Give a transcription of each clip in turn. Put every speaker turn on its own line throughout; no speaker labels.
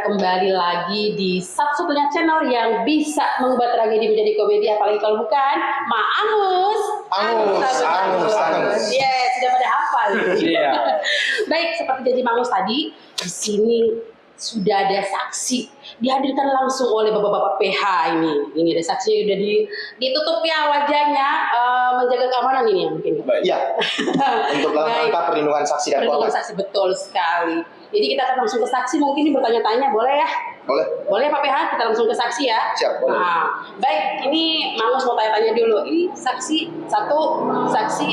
kembali lagi di satu-satunya channel yang bisa mengubah tragedi menjadi komedi, apalagi kalau bukan Ma Angus. Yes, sudah pada hafal.
Iya.
Baik, seperti janji Ma Angus tadi, di sini sudah ada saksi dihadirkan langsung oleh bapak-bapak PH ini. Ini ada saksi udah ditutup ya wajahnya, menjaga keamanan ini ya mungkin.
Iya. Untuk dalam rangka perlindungan saksi dan korban.
Perlindungan saksi, betul sekali. Jadi kita akan langsung ke saksi, mungkin ini bertanya-tanya, boleh ya?
Boleh.
Boleh Pak PH, kita langsung ke saksi ya?
Siap, boleh.
Nah, baik, ini Mangus mau tanya-tanya dulu. Ini saksi satu, saksi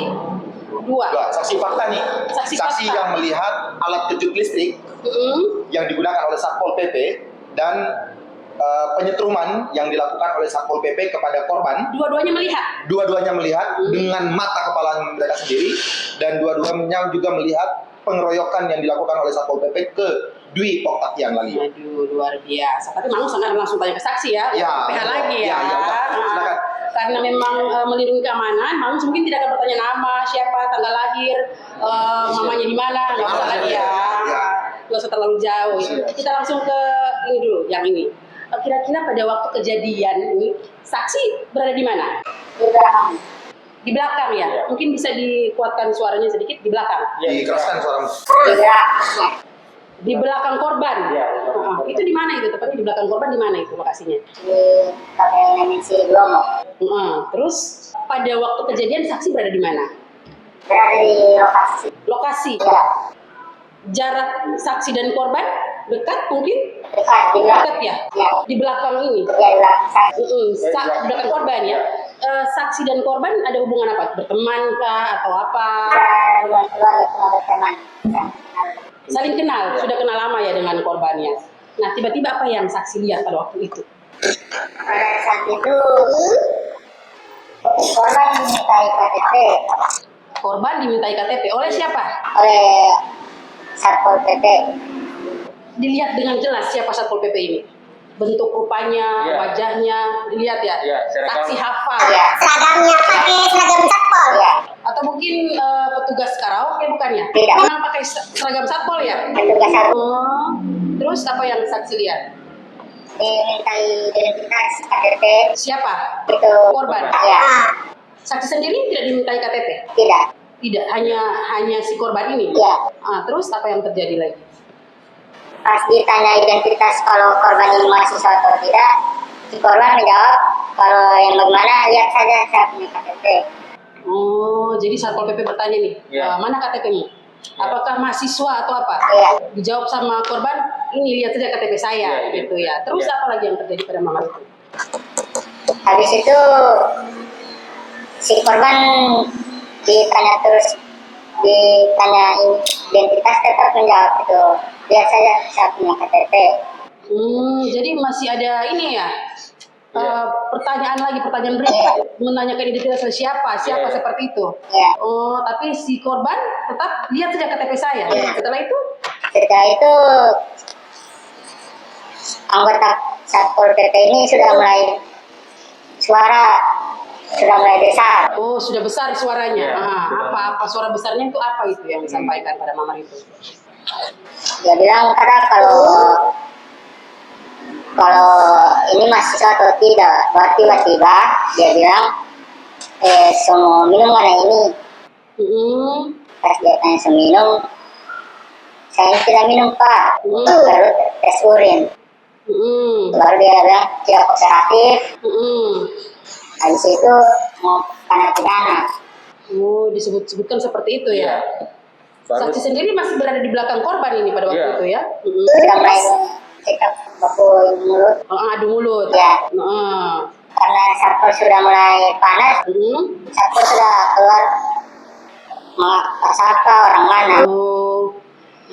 dua.
Saksi fakta nih.
Saksi
Saksi
fakta.
yang melihat alat kejut listrik yang digunakan oleh Satpol PP dan penyetruman yang dilakukan oleh Satpol PP kepada korban.
Dua-duanya melihat?
Dua-duanya melihat dengan mata kepala mereka sendiri, dan dua-duanya juga melihat pengeroyokan yang dilakukan oleh Satpol PP ke Dwi Oktavian Lalio.
Aduh, luar biasa. Tapi Mangus akan langsung tanya ke saksi ya?
Ya,
PH lagi ya?
Ya, silakan.
Karena memang melindungi keamanan, Mangus mungkin tidak akan bertanya nama, siapa, tanggal lahir, mamanya di mana, nggak usah lagi ya. Nggak usah terlalu jauh. Kita langsung ke ini dulu, yang ini. Kira-kira pada waktu kejadian ini, saksi berada di mana?
Di belakang.
Di belakang ya? Mungkin bisa dikuatkan suaranya sedikit, di belakang?
Dikeraskan suaramu.
Di belakang.
Di belakang korban? Itu di mana itu? Tepatnya di belakang korban di mana itu lokasinya?
Di Kabupaten Bromo.
Terus pada waktu kejadian saksi berada di mana?
Berada di lokasi.
Lokasi?
Ya.
Jarak saksi dan korban dekat mungkin?
Dekat. Di belakang.
Dekat ya?
Ya.
Di belakang ini?
Ya, di belakang saya.
Di belakang korban ya? Saksi dan korban ada hubungan apa? Berteman kah atau apa?
Hubungan keluarga sama berteman.
Saling kenal? Sudah kenal lama ya dengan korbannya? Nah, tiba-tiba apa yang saksi lihat pada waktu itu?
Pada saat itu korban dimintai KTP
Korban dimintai KTP oleh siapa?
oleh Satpol PP.
Dilihat dengan jelas siapa Satpol PP ini? Bentuk rupanya, wajahnya, dilihat ya? Saksi hafal.
Ya. Seragamnya pakai seragam Satpol. Ya.
Atau mungkin petugas karaoke bukannya?
Tidak.
Memang pakai seragam Satpol ya?
Petugas Satpol.
Terus apa yang saksi lihat?
Dimintai identitas KTP.
Siapa?
Itu
Korban.
Ya.
Saksi sendiri tidak dimintai KTP?
Tidak.
Tidak, hanya si korban ini?
Ya.
Terus apa yang terjadi lagi?
Pas ditanya identitas kalau korban ini mahasiswa atau tidak, si korban menjawab kalau yang bagaimana lihat saja saya punya KTP.
Oh, jadi Satpol PP bertanya nih, mana KTP-mu? Apakah mahasiswa atau apa?
Iya.
Dijawab sama korban, ini lihat saja KTP saya, gitu ya. Terus apa lagi yang terjadi pada mama itu?
Habis itu si korban ditanya identitas, tetap menjawab itu lihat saja saya punya KTP.
Jadi masih ada ini ya, pertanyaan berikutnya, menanyakan identitas siapa seperti itu.
Ya.
Oh, tapi si korban tetap lihat saja KTP saya. Setelah itu?
Setelah itu anggota Satpol PP ini sudah mulai besar.
Oh, sudah besar suaranya. Apa suara besarnya itu apa itu yang disampaikan pada mama itu?
Dia bilang kalau ini mahasiswa atau tidak. Tiba-tiba dia bilang semua minum mana ini. Pas dia tanya semua minum, saya tidak minum Pak. Baru tes urin. Baru dia bilang tidak kooperatif. Habis itu mau tanda pidana.
Oh, disebutkan seperti itu ya. Saksi sendiri masih berada di belakang korban ini pada waktu itu ya.
Sudah mulai cekap baku mulut.
Adu mulut.
Ya. Karena Satpol sudah mulai panas, Satpol sudah keluar sapa orang mana.
Oh,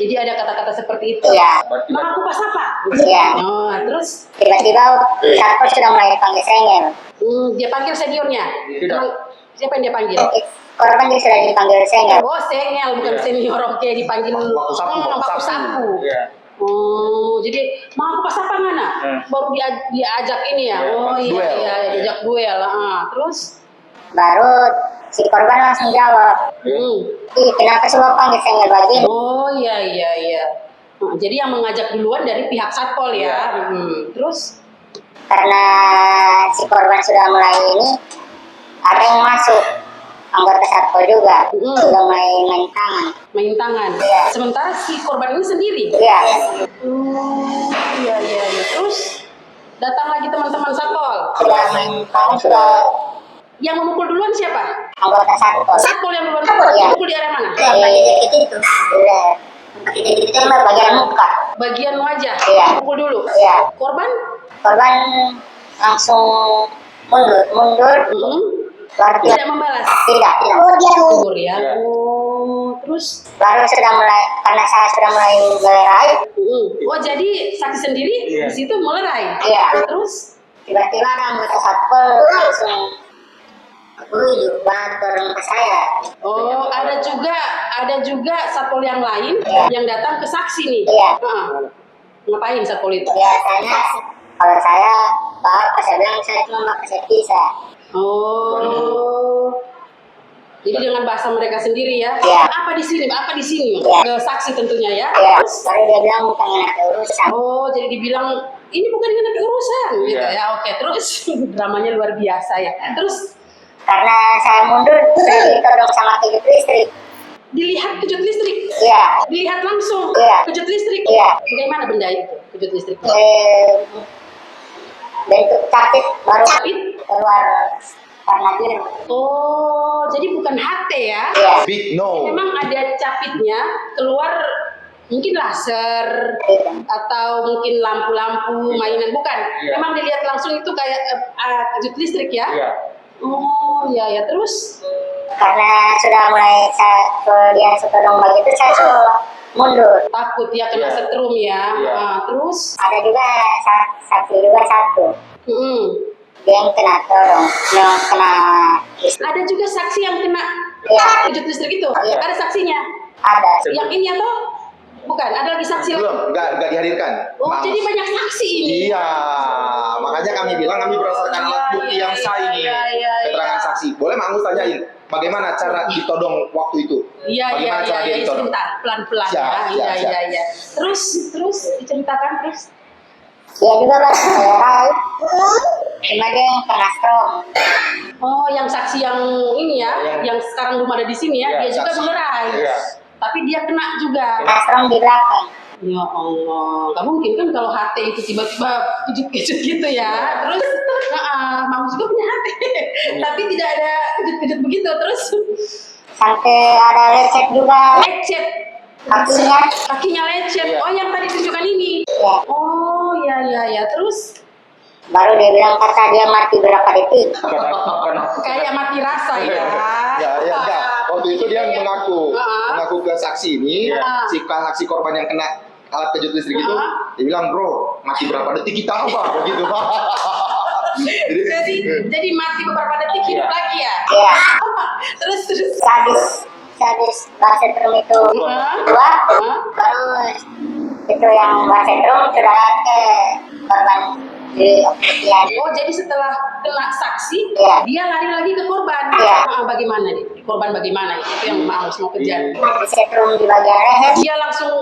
jadi ada kata-kata seperti itu.
Ya.
Mak aku pas apa?
Ya.
Terus
Tiba-tiba Satpol sudah mulai panggil sengel.
dia panggil seniornya. Siapa yang dia panggil?
Korban juga sudah dipanggil sengel.
Oh, sengel bukan senior. Oke, dipanggil
Waktu sapu.
Oh, jadi mak aku pas apa ngana? Baru diajak ini ya. Oh iya, diajak duel. Terus
Baru si korban langsung jawab, ih kenapa semua panggil sengel begini?
oh iya. Jadi yang mengajak duluan dari pihak satpol ya. Terus
Karena si korban sudah mulai ini, ada yang masuk anggota satpol juga, sudah mulai main tangan.
main tangan.
Iya.
Sementara si korban ini sendiri.
Iya,
Iya. Terus datang lagi teman-teman satpol.
sudah main tangan, sudah
Yang memukul duluan siapa?
anggota satpol.
Satpol yang duluan.
Iya.
Memukul di area mana?
Itu, itu bagian muka.
Bagian wajah.
Iya.
Pukul dulu.
Iya.
Korban?
Korban langsung mundur, baru
Tidak membalas.
tidak. Oh dia
Gugur ya.
Iya.
Terus
baru sudah mulai, karena saya sudah mulai melerai.
oh jadi saksi sendiri
Iya.
di situ melerai.
Iya.
Terus
Tiba-tiba ada anggota satpol langsung dorong ke saya.
oh ada juga satpol yang lain
Iya.
yang datang ke saksi nih.
Iya.
Ngapain satpol itu?
Biasanya kalau saya bilang saya cuma pakai servis.
Oh. Jadi dengan bahasa mereka sendiri ya.
Iya.
Apa di sini?
Iya.
Ke saksi tentunya ya.
Ya,
Terus
baru dia bilang bukan ada urusan.
oh, jadi dibilang ini bukan dengan ada urusan gitu
Iya.
ya. Oke, terus dramanya luar biasa ya. Terus
Karena saya mundur, saya ditodong sama kejut listrik.
dilihat kejut listrik.
Iya.
Dilihat langsung
Iya.
kejut listrik.
Iya.
Bagaimana benda itu kejut listrik?
Bentuk capit baru
Capit?
keluar karena biru.
Oh, jadi bukan HT ya?
Iya.
Big no.
Memang ada capitnya keluar mungkin laser atau mungkin lampu-lampu mainan bukan?
Iya.
Memang dilihat langsung itu kayak kejut listrik ya?
Iya.
Oh, ya terus
Karena sudah mulai dia setodong begitu, saya suruh mundur.
takut ya kena
Iya.
setrum ya.
Iya.
Terus
Ada juga saksi juga satu. Dia yang kena todong, yang kena listrik.
ada juga saksi yang kena
Iya.
kejut listrik itu.
Iya.
Ada saksinya.
Ada.
Yang ini atau bukan? Ada lagi saksi lagi.
Belum, nggak dihadirkan.
Oh,
Maaf.
jadi banyak saksi ini.
Iya, makanya kami bilang kami berdasarkan alat bukti yang sah ini, keterangan saksi. Boleh Mang Gus tanyain bagaimana cara ditodong waktu itu?
Iya,
Bagaimana cara dia ditodong?
sebentar, pelan-pelan
Siap,
ya.
siap.
Iya. Terus diceritakan terus.
Dia juga melerai. Cuma dia yang kena strong.
Oh, yang saksi yang ini ya,
Yang-
yang sekarang belum ada di sini ya,
Iya,
dia juga
saksi.
melerai.
Iya.
Tapi dia kena juga.
Kena strong di belakang.
Ya Allah, nggak mungkin kan kalau HT itu tiba-tiba kejut-kejut gitu ya. Terus, Mama juga punya HT, tapi tidak ada kejut-kejut begitu. Terus
Sampai ada lecet juga
lecet,
kakinya.
lecet.
Iya.
Oh, yang tadi tunjukkan ini.
Ya.
Oh, ya. Terus
Baru dia bilang kata dia mati berapa detik.
kayak mati rasa ya.
Ya, enggak. Waktu itu dia
Iya.
mengaku ke saksi ini,
Iya.
si saksi korban yang kena alat kejut listrik itu,
Iya.
dia bilang, bro, mati berapa detik kita apa? Begitu.
Jadi mati beberapa detik hidup lagi ya.
Ya.
Terus
Sadis basetrum itu
Hah?
dua. Baru itu yang basetrum sudah ke korban di obsidian.
Oh, jadi setelah kena saksi,
Iya.
dia lari lagi ke korban.
Iya.
Bagaimana nih? Korban bagaimana? Itu yang harus mau kejar.
Basetrum di bagian leher.
Dia langsung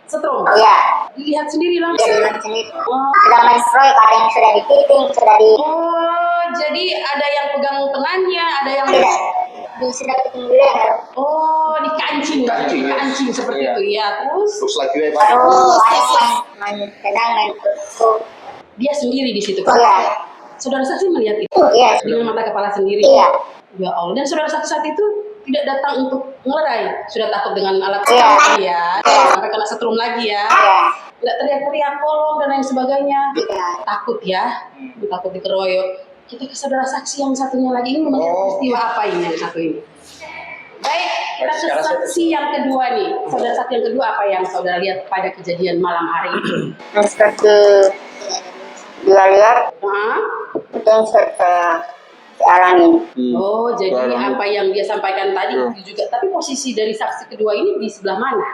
setrum.
Iya.
Lihat sendiri
Dia
langsung.
bilang sendiri.
Oh.
Sudah main proyek, ada yang sudah dikiting, sudah di
Oh, jadi ada yang pegang tangannya, ada yang
tidak. Sudah kiting di leher.
oh dikancing,
Kancing, ya.
dikancing seperti
Iya.
itu ya. Terus
Terus lagi
Baru
Pak.
ada yang main pedang, main kuku.
dia sendiri di situ.
Iya.
Saudara saksi melihat itu
Iya.
dengan mata kepala sendiri.
Iya.
Ya Allah. Dan saudara saksi saat itu tidak datang untuk melerai, sudah takut dengan alat
Iya.
tadi ya, sampai kena setrum lagi ya.
Iya.
Tidak teriak-teriak tolong dan lain sebagainya.
Iya.
Takut ya, takut dikeroyok. Kita ke saudara saksi yang satunya lagi ini melihat
Oh.
peristiwa apa ini yang satu ini. Baik, kita ke saksi yang kedua nih. Saudara saksi yang kedua apa yang saudara lihat pada kejadian malam hari itu?
Seperti dia lihat
Hah?
itu yang saya alami.
Oh, jadi
Barang.
apa yang dia sampaikan tadi
Iya.
itu juga. Tapi posisi dari saksi kedua ini di sebelah mana?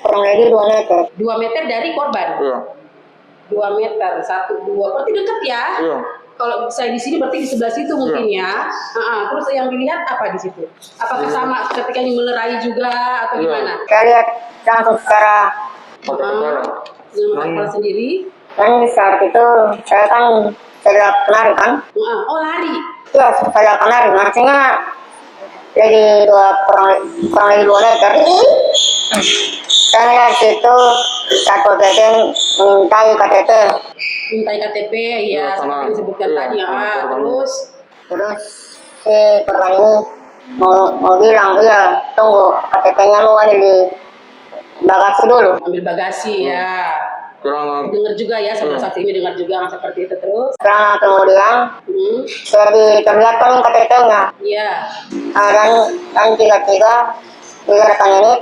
Kurang lebih 2 meter.
2 meter dari korban.
Iya.
2 meter, 1, 2. Berarti dekat ya?
Iya.
Kalau saya di sini berarti di sebelah situ mungkin ya. Terus yang dilihat apa di situ? Apakah sama ketika ini melerai juga atau
Iya.
gimana?
Saya lihat langsung secara
Dengan mata kepala sendiri.
Kan saat itu saya kan sedang lari kan.
Oh, lari.
Ya, saya akan lari. Maksudnya dari kurang lebih 2 meter. Saya lihat situ Satpol PP mintai KTP.
Mintai KTP, ya seperti yang disebutkan tadi. Terus
Si korban ini mau bilang, iya tunggu KTP-nya mau ada di bagasi dulu.
ambil bagasi ya. Dengar juga ya, saudara saksi ini dengar juga seperti itu terus.
Setelah kemudian saya diperlihatkan KTP-nya.
Iya.
Dan tiga-tiga rekan ini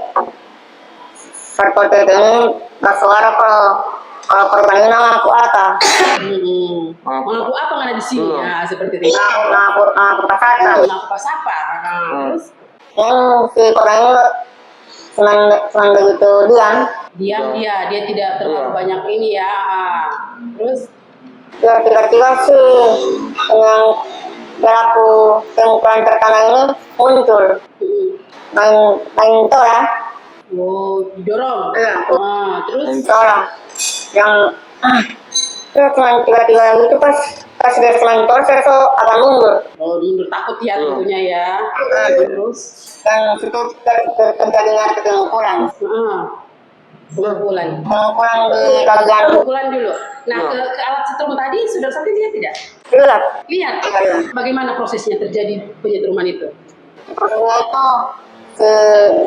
Satpol PP ini bersuara kalau korban ini mengaku apa.
Mengaku apa nggak ada di sini ya, seperti itu.
Mengaku pasata.
Mengaku pas apa? Terus
Yang si korban ini cuman begitu diam.
diam dia tidak terlalu banyak ini ya. Terus
Ya tiba-tiba sih yang pelaku pemukulan pertama ini muncul main tola.
didorong.
Iya.
Terus
Tola yang ya cuman tiba-tiba gitu pas dia main tola saya so agak mundur.
mundur takut ya tentunya ya. Terus
Dan situ terjadinya pemukulan.
Pemukulan
Di bagian
dulu. Nah, ke alat setrum tadi sudah saksi lihat tidak?
lihat.
Lihat. Bagaimana prosesnya terjadi penyetruman itu?
Prosesnya itu si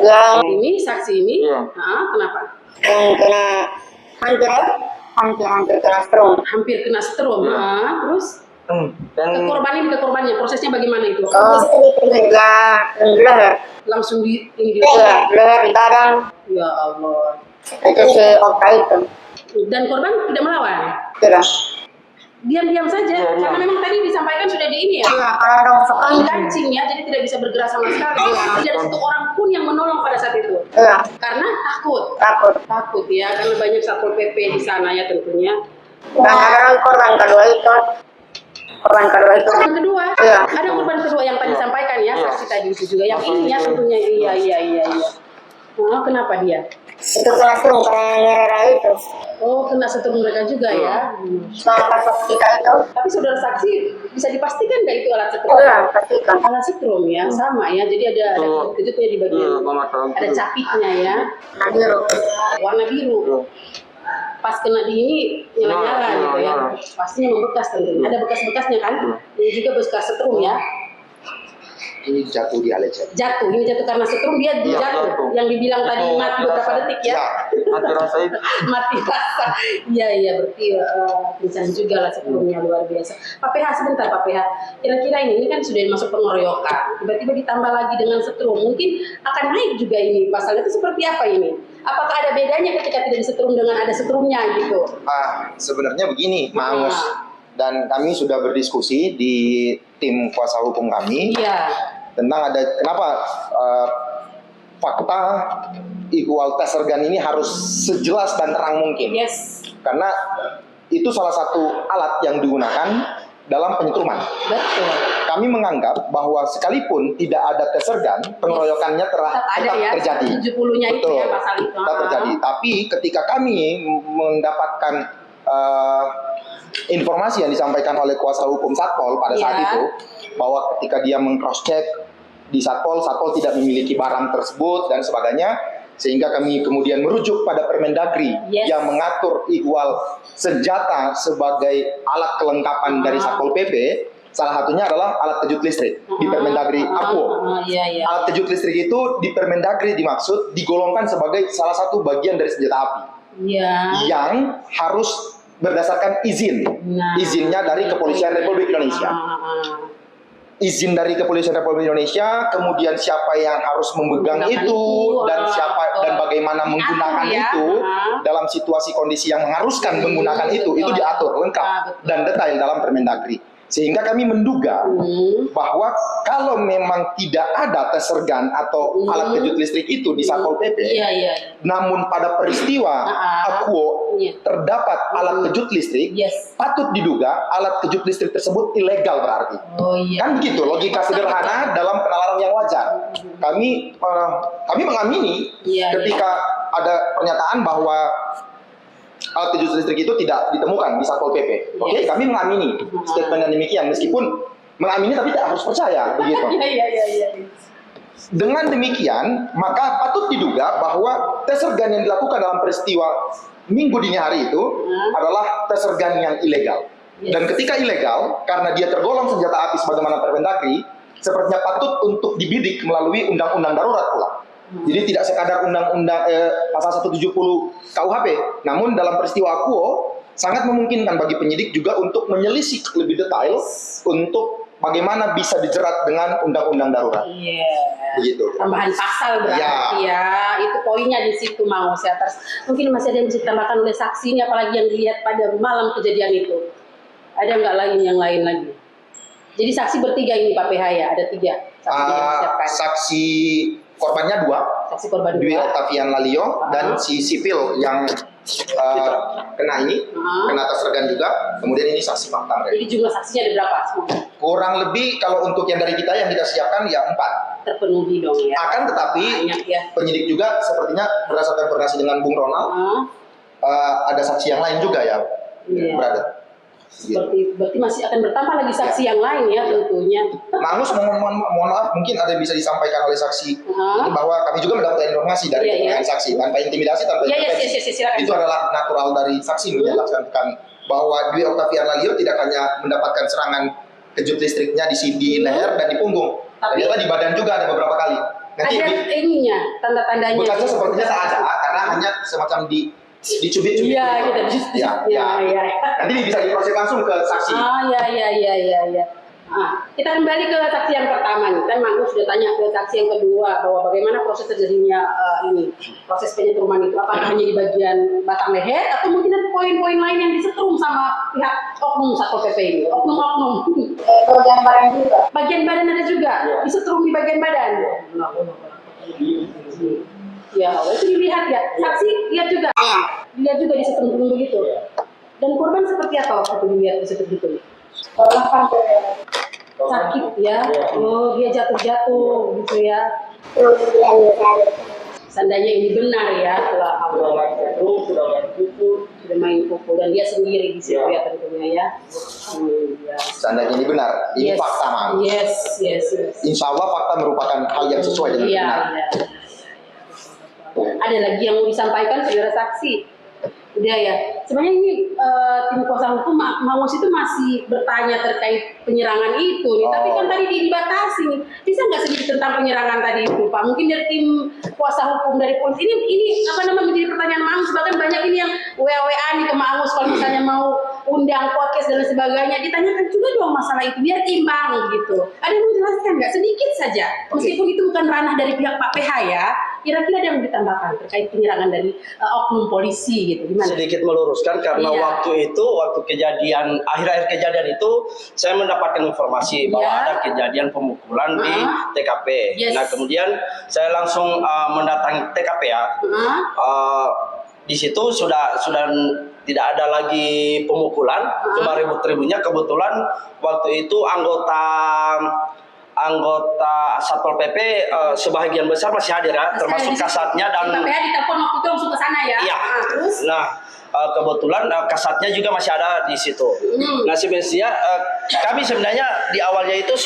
dia
Ini saksi ini, kenapa?
yang kena hampir kena strum.
Hampir kena strom. Terus ke korbannya prosesnya bagaimana itu?
Ya leher.
Langsung di ini
Iya, leher di badan.
Ya Allah.
Itu si Okta itu.
Dan korban tidak melawan.
Tidak.
Diam-diam saja karena memang tadi disampaikan sudah di ini ya.
Iya, kalau dong sekali.
Kancing ya, jadi tidak bisa bergerak sama sekali. Tidak ada satu orang pun yang menolong pada saat itu.
Iya,
Karena takut
takut.
ya, karena banyak Satpol PP di sana ya tentunya.
Dan ada lagi korban kedua itu.
Korban kedua,
Iya.
ada korban kedua yang tadi sampaikan ya, saksi tadi itu juga. Yang ini ya tentunya, iya. Kenapa dia?
Itu kena strum karena nyerera itu.
Oh, kena setrum mereka juga ya.
Pas kita itu.
Tapi saudara saksi bisa dipastikan nggak itu alat setrum?
Iya, pastikan.
Alat setrum ya, sama ya. Jadi ada kejutnya di bagian, ada capitnya ya,
Nah, biru.
warna biru. Pas kena di ini nyala-nyala gitu ya, pastinya membekas tentunya. Ada bekas-bekasnya kan? Ini juga bekas setrum ya.
Ini jatuh di alet saya.
Jatuh, ini jatuh karena setrum dia jatuh. Yang dibilang tadi mati beberapa detik ya.
Mati rasa itu.
Mati rasa. Iya berarti pingsan juga lah setrumnya luar biasa. Pak PH sebentar Pak PH. Kira-kira ini kan sudah masuk pengeroyokan. Tiba-tiba ditambah lagi dengan setrum. Mungkin akan naik juga ini pasalnya itu seperti apa ini? Apakah ada bedanya ketika tidak disetrum dengan ada setrumnya gitu?
Sebenarnya begini, Mas. Dan kami sudah berdiskusi di tim kuasa hukum kami.
Iya.
Tentang ada kenapa fakta ihwal tes organ ini harus sejelas dan terang mungkin.
Yes.
Karena itu salah satu alat yang digunakan dalam penyetruman.
Betul.
Kami menganggap bahwa sekalipun tidak ada tes organ, pengeroyokannya tetap
ya,
terjadi.
70-nya itu
Betul,
ya pasal itu.
tetap terjadi. Tapi ketika kami mendapatkan informasi yang disampaikan oleh kuasa hukum Satpol pada saat itu, bahwa ketika dia meng-cross check di Satpol tidak memiliki barang tersebut dan sebagainya, sehingga kami kemudian merujuk pada Permendagri yang mengatur ihwal senjata sebagai alat kelengkapan dari Satpol PP. Salah satunya adalah alat kejut listrik di Permendagri Aquo. Alat kejut listrik itu di Permendagri dimaksud digolongkan sebagai salah satu bagian dari senjata api yang harus berdasarkan izinnya dari Kepolisian Republik Indonesia. Izin dari Kepolisian Republik Indonesia, kemudian siapa yang harus memegang itu dan bagaimana menggunakan itu dalam situasi kondisi yang mengharuskan menggunakan itu diatur lengkap dan detail dalam Permendagri. Sehingga kami menduga bahwa kalau memang tidak ada tes organ atau alat kejut listrik itu di Satpol PP, namun pada peristiwa Aquo terdapat alat kejut listrik, patut diduga alat kejut listrik tersebut ilegal berarti. Kan begitu logika sederhana dalam penalaran yang wajar. Kami mengamini ketika ada pernyataan bahwa alat kejut listrik itu tidak ditemukan di Satpol PP. Oke, kami mengamini statement yang demikian, meskipun mengamini tapi tidak harus percaya, begitu.
Iya.
Dengan demikian, maka patut diduga bahwa tes sergan yang dilakukan dalam peristiwa Minggu dini hari itu adalah tes sergan yang ilegal. Dan ketika ilegal, karena dia tergolong senjata api sebagaimana Permendagri, sepertinya patut untuk dibidik melalui undang-undang darurat pula. Jadi tidak sekadar undang-undang pasal 170 KUHP, namun dalam peristiwa Akuo sangat memungkinkan bagi penyidik juga untuk menyelisik lebih detail untuk bagaimana bisa dijerat dengan undang-undang darurat. Begitu.
Tambahan pasal berarti ya. Itu poinnya di situ Mang Osi atas. Mungkin masih ada yang bisa ditambahkan oleh saksi ini, apalagi yang dilihat pada malam kejadian itu. Ada nggak yang lain lagi? Jadi saksi bertiga ini Pak PH ya, ada 3 saksi yang disiapkan.
Saksi korbannya 2,
saksi korban
Dwi
2.
Octavian Lalio, dan si sipil yang kena ini, kena tes sergan juga. Kemudian ini saksi fakta.
Jadi jumlah saksinya ada berapa semua?
Kurang lebih kalau untuk yang dari kita yang kita siapkan ya 4.
Terpenuhi dong ya.
Akan tetapi penyidik juga sepertinya berdasarkan koordinasi dengan Bung Ronald, ada saksi yang lain juga ya, berada.
Berarti masih akan bertambah lagi saksi yang lain ya tentunya.
Mangus, mohon maaf, mungkin ada yang bisa disampaikan oleh saksi ini bahwa kami juga mendapat informasi dari keterangan saksi tanpa intimidasi, tanpa intervensi. Itu adalah natural dari saksi menjelaskan bahwa Dwi Octavian Lalio tidak hanya mendapatkan serangan kejut listriknya di leher dan di punggung, ternyata di badan juga ada beberapa kali. Nanti
ada ininya, tanda-tandanya.
bekasnya sepertinya tak ada karena hanya semacam dicubit-cubit.
Iya, gitu. Iya.
Nanti bisa diproses langsung ke saksi.
Iya. Kita kembali ke saksi yang pertama nih. Kan Mang sudah tanya ke saksi yang kedua bahwa bagaimana proses terjadinya proses penyetruman itu, apakah hanya di bagian batang leher atau mungkin ada poin-poin lain yang disetrum sama pihak oknum Satpol PP ini, oknum.
Bagian badan juga.
Bagian badan ada juga, disetrum di bagian badan. Ya, itu dilihat ya. Saksi lihat juga. Dilihat juga disetrum begitu. Dan korban seperti apa waktu dilihat disetrum gitu? Sakit ya. Oh, dia jatuh gitu ya. Seandainya ini benar ya, telah awal sudah main pukul dan dia sendiri di situ ya tentunya ya.
Seandainya ini benar, ini fakta, Mang.
Yes.
Insya Allah fakta merupakan hal yang sesuai dengan benar.
Ada lagi yang mau disampaikan saudara saksi? Udah ya. Sebenarnya ini tim kuasa hukum Mangus itu masih bertanya terkait penyerangan itu nih. Tapi kan tadi dibatasi nih. Bisa nggak sedikit tentang penyerangan tadi itu, Pak? Mungkin dari tim kuasa hukum dari polisi ini menjadi pertanyaan Mangus. Bahkan banyak ini yang WA nih ke Mangus kalau misalnya mau undang podcast dan sebagainya, ditanyakan juga dong masalah itu biar imbang gitu. Ada yang mau jelaskan nggak? Sedikit saja. Meskipun itu bukan ranah dari pihak Pak PH ya. Kira-kira ada yang ditambahkan terkait penyerangan dari oknum polisi gitu, gimana?
Sedikit meluruskan karena waktu kejadian akhir-akhir kejadian itu saya mendapatkan informasi bahwa ada kejadian pemukulan di TKP. Nah kemudian saya langsung mendatangi TKP ya. Di situ sudah tidak ada lagi pemukulan, cuma ribut-ributnya. Kebetulan waktu itu anggota Satpol PP sebagian besar masih hadir ya, termasuk kasatnya dan
TKP ditelepon waktu itu langsung ke sana ya.
Iya. Nah, kebetulan kasatnya juga masih ada di situ. Nah, sebenarnya kami sebenarnya di awalnya itu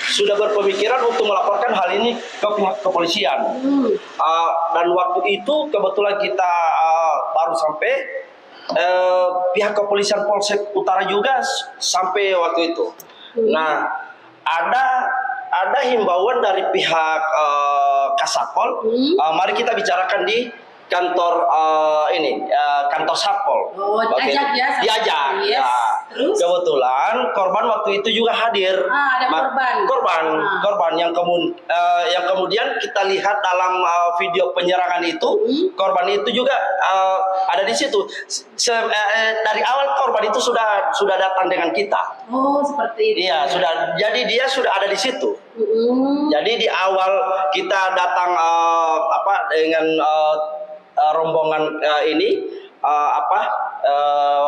sudah berpemikiran untuk melaporkan hal ini ke pihak kepolisian. Dan waktu itu kebetulan kita baru sampai. Pihak kepolisian Polsek Utara juga sampai waktu itu. Nah, ada himbauan dari pihak Kasatpol. Mari kita bicarakan di kantor kantor Satpol.
Diajak ya?
Diajak.
Yes.
Ya.
Terus?
Kebetulan korban waktu itu juga hadir.
Ada
korban yang kemudian kita lihat dalam video penyerangan itu, korban itu juga ada di situ. Dari awal korban itu sudah datang dengan kita.
Oh, seperti itu.
Iya, jadi dia sudah ada di situ. Jadi di awal kita datang dengan rombongan ini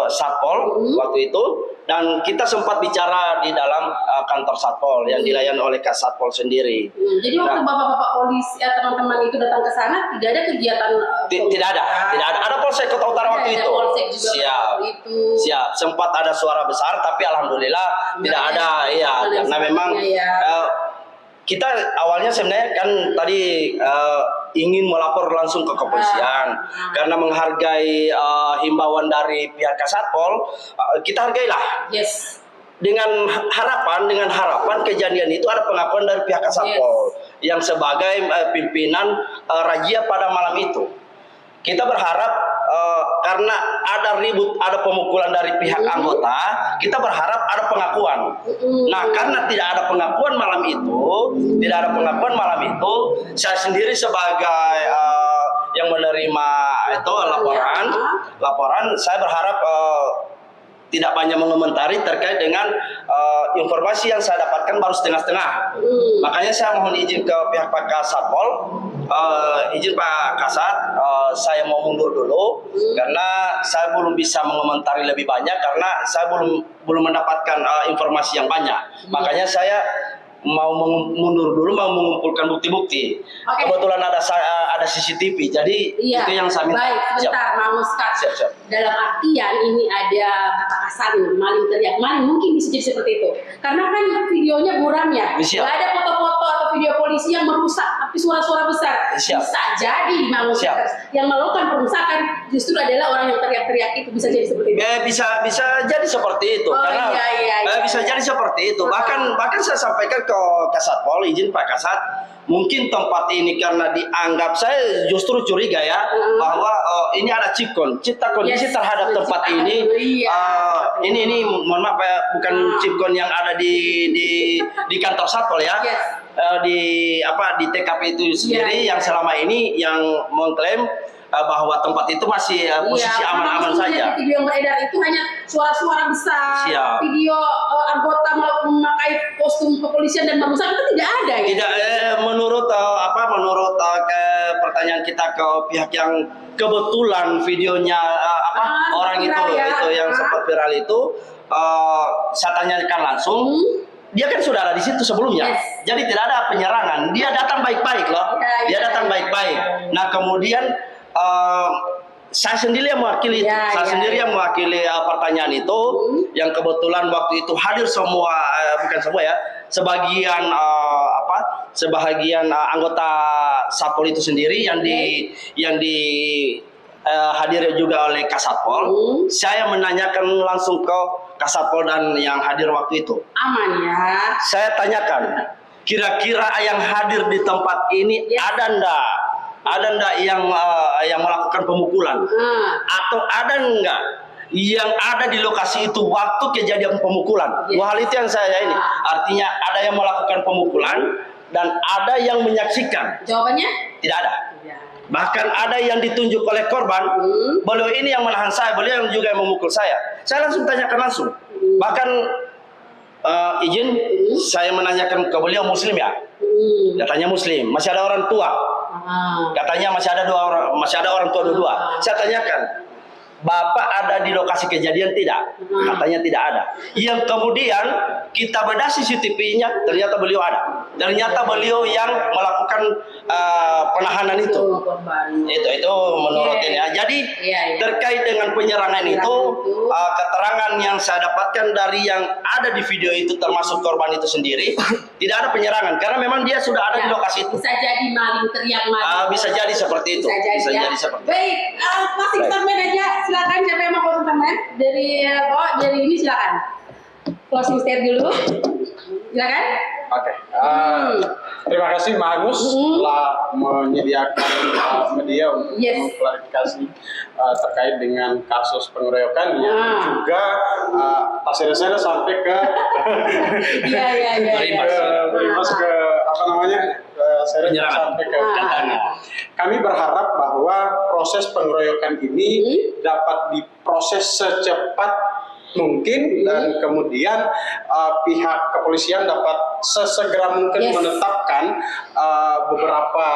Satpol waktu itu, dan kita sempat bicara di dalam kantor Satpol yang dilayani oleh Kasatpol sendiri.
Jadi waktu bapak-bapak polisi teman-teman itu datang ke sana tidak ada kegiatan
tidak ada. Ada Polsek Kota Utara waktu itu. Siap. Sempat ada suara besar tapi alhamdulillah tidak ada. Iya, karena memang kita awalnya sebenarnya kan tadi ingin melapor langsung ke kepolisian karena menghargai himbauan dari pihak Kasatpol, kita hargailah.
Yes.
Dengan harapan kejadian itu ada pengakuan dari pihak Kasatpol yang sebagai pimpinan razia pada malam itu. Kita berharap karena ada ribut, ada pemukulan dari pihak anggota, kita berharap ada pengakuan. Nah, karena tidak ada pengakuan malam itu, saya sendiri sebagai yang menerima itu laporan, saya berharap tidak banyak mengomentari terkait dengan informasi yang saya dapatkan baru setengah-setengah. Makanya saya mohon izin ke pihak Pak Kasatpol, izin Pak Kasat, saya mau mundur dulu karena saya belum bisa mengomentari lebih banyak karena saya belum mendapatkan informasi yang banyak. Makanya saya mau mundur dulu, mau mengumpulkan bukti-bukti. Kebetulan ada CCTV, jadi itu yang saya minta.
Baik, sebentar, Mang Oscar.
Siap.
Dalam artian ini ada kata kasar, maling teriak maling, mungkin bisa jadi seperti itu. Karena kan videonya buram ya, nggak ada foto-foto atau video polisi yang merusak, tapi suara-suara besar. Bisa jadi Mang Oscar yang melakukan perusakan justru adalah orang yang teriak-teriak itu, bisa jadi seperti itu.
Bisa jadi seperti itu, karena bisa jadi seperti itu. Bahkan saya sampaikan ke Kasatpol, izin Pak Kasat, mungkin tempat ini karena dianggap, saya justru curiga ya bahwa ini ada cipta kondisi terhadap tempat ini. Ini mohon maaf ya, bukan cipkon yang ada di kantor Satpol ya. Di TKP itu sendiri yang selama ini yang mengklaim bahwa tempat itu masih posisi aman-aman saja.
Video yang beredar itu hanya suara-suara besar, video anggota memakai kostum kepolisian dan merusak itu tidak ada ya?
Tidak, menurut pertanyaan kita ke pihak yang kebetulan videonya orang itu yang sempat viral itu, saya tanyakan langsung. Dia kan sudah ada di situ sebelumnya, jadi tidak ada penyerangan. Dia datang baik-baik loh, datang baik-baik. Nah kemudian saya sendiri yang mewakili pertanyaan itu, yang kebetulan waktu itu hadir semua, bukan semua ya, sebahagian anggota Satpol itu sendiri yang hadir juga oleh Kasatpol. Saya menanyakan langsung ke Kasatpol dan yang hadir waktu itu.
Aman ya.
Saya tanyakan, kira-kira yang hadir di tempat ini ada ndak yang melakukan pemukulan? Atau ada nggak yang ada di lokasi itu waktu kejadian pemukulan? Dua hal itu yang saya ini. Artinya ada yang melakukan pemukulan dan ada yang menyaksikan.
Jawabannya?
Tidak ada. Bahkan ada yang ditunjuk oleh korban, beliau ini yang menahan saya, beliau yang juga yang memukul saya. Saya langsung tanyakan langsung. Bahkan izin saya menanyakan ke beliau, Muslim ya? Katanya Muslim. Masih ada orang tua? Katanya masih ada orang tua dua. Saya tanyakan, Bapak ada di lokasi kejadian tidak? Katanya tidak ada. Yang kemudian kita bedah CCTV-nya, ternyata beliau ada. Ternyata beliau yang melakukan penahanan itu. Itu menurut ini. Jadi terkait dengan penyerangan itu, keterangan yang saya dapatkan dari yang ada di video itu, termasuk korban itu sendiri, tidak ada penyerangan karena memang dia sudah ada di lokasi itu.
Bisa jadi maling teriak maling.
Bisa jadi seperti itu. Bisa jadi seperti itu.
Baik, masih tambahin aja. Silakan, siapa yang mau closing statement dari ini, silakan closing statement dulu, silakan.
Oke. Terima kasih Mbak Agus telah menyediakan media untuk mengklarifikasi terkait dengan kasus pengeroyokan yang juga hasilnya sampai ke sampai ke katanya. Kami berharap bahwa proses pengeroyokan ini dapat diproses secepat mungkin dan kemudian pihak kepolisian dapat sesegera mungkin menetapkan beberapa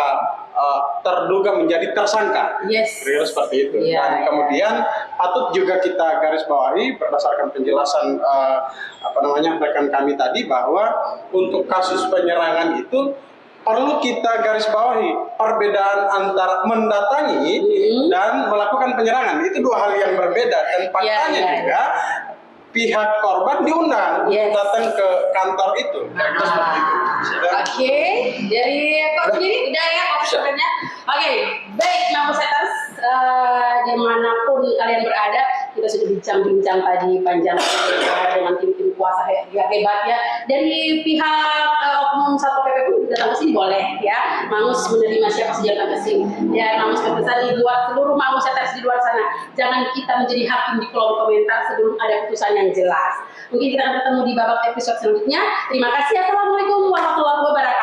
terduga menjadi tersangka. Real seperti itu. Dan kemudian patut juga kita garis bawahi berdasarkan penjelasan rekan kami tadi bahwa untuk kasus penyerangan itu perlu kita garis bawahi perbedaan antara mendatangi dan melakukan penyerangan. Itu dua hal yang berbeda dan faktanya juga pihak korban diundang datang ke kantor itu. Seperti itu.
Oke, dari kok jadi udah ya optionnya. Oke, baik Mamuseters, dimanapun kalian berada, kita sudah bincang-bincang tadi panjang dengan tim-tim kuasa yang hebat ya. Dari pihak oknum Satpol PP pun datang ke sini boleh ya. Mangus menerima siapa saja datang ke sini. Ya, Mangus berpesan buat seluruh Mamuseters di luar sana, jangan kita menjadi hakim di kolom komentar sebelum ada putusan yang jelas. Mungkin kita akan ketemu di babak episode selanjutnya. Terima kasih. Assalamualaikum warahmatullahi wabarakatuh.